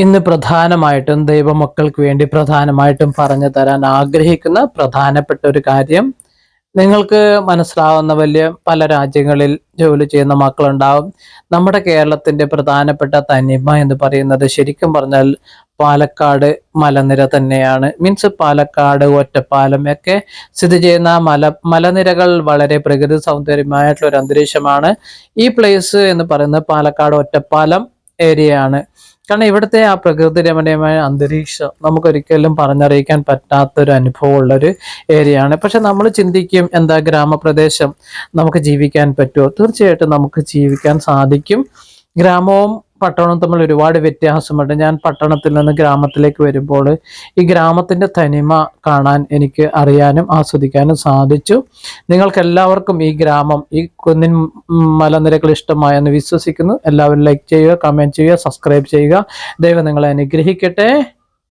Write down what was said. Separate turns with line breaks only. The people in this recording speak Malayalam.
ഇന്ന് പ്രധാനമായിട്ടും ദൈവമക്കൾക്ക് വേണ്ടി പ്രധാനമായിട്ടും പറഞ്ഞു തരാൻ ആഗ്രഹിക്കുന്ന പ്രധാനപ്പെട്ട ഒരു കാര്യം, നിങ്ങൾക്ക് മനസ്സിലാവുന്ന വലിയ പല രാജ്യങ്ങളിൽ ജോലി ചെയ്യുന്ന മക്കളുണ്ടാവും. നമ്മുടെ കേരളത്തിന്റെ പ്രധാനപ്പെട്ട തനിമ എന്ന് പറയുന്നത് ശരിക്കും പറഞ്ഞാൽ പാലക്കാട് മലനിര തന്നെയാണ്. മീൻസ് പാലക്കാട് ഒറ്റപ്പാലം ഒക്കെ സ്ഥിതി ചെയ്യുന്ന മലനിരകൾ വളരെ പ്രകൃതി സൗന്ദര്യമായിട്ടുള്ള ഒരു അന്തരീക്ഷമാണ്. ഈ പ്ലേസ് എന്ന് പറയുന്നത് പാലക്കാട് ഒറ്റപ്പാലം ഏരിയയാണ്. കാരണം ഇവിടുത്തെ ആ പ്രകൃതി രമണീയമായ അന്തരീക്ഷം നമുക്കൊരിക്കലും പറഞ്ഞറിയിക്കാൻ പറ്റാത്തൊരു അനുഭവമുള്ളൊരു ഏരിയയാണ്. പക്ഷെ നമ്മൾ ചിന്തിക്കും, എന്താ ഗ്രാമപ്രദേശം നമുക്ക് ജീവിക്കാൻ പറ്റുമോ? തീർച്ചയായിട്ടും നമുക്ക് ജീവിക്കാൻ സാധിക്കും. ഗ്രാമവും പട്ടണവും തമ്മിൽ ഒരുപാട് വ്യത്യാസമുണ്ട്. ഞാൻ പട്ടണത്തിൽ നിന്ന് ഗ്രാമത്തിലേക്ക് വരുമ്പോൾ ഈ ഗ്രാമത്തിന്റെ തനിമ കാണാൻ എനിക്ക് അറിയാനും ആസ്വദിക്കാനും സാധിച്ചു. നിങ്ങൾക്ക് എല്ലാവർക്കും ഈ ഗ്രാമം, ഈ കുന്നിൻ മലനിരകൾ ഇഷ്ടമായെന്ന് വിശ്വസിക്കുന്നു. എല്ലാവരും ലൈക്ക് ചെയ്യുക, കമന്റ് ചെയ്യുക, സബ്സ്ക്രൈബ് ചെയ്യുക. ദൈവം നിങ്ങളെ അനുഗ്രഹിക്കട്ടെ.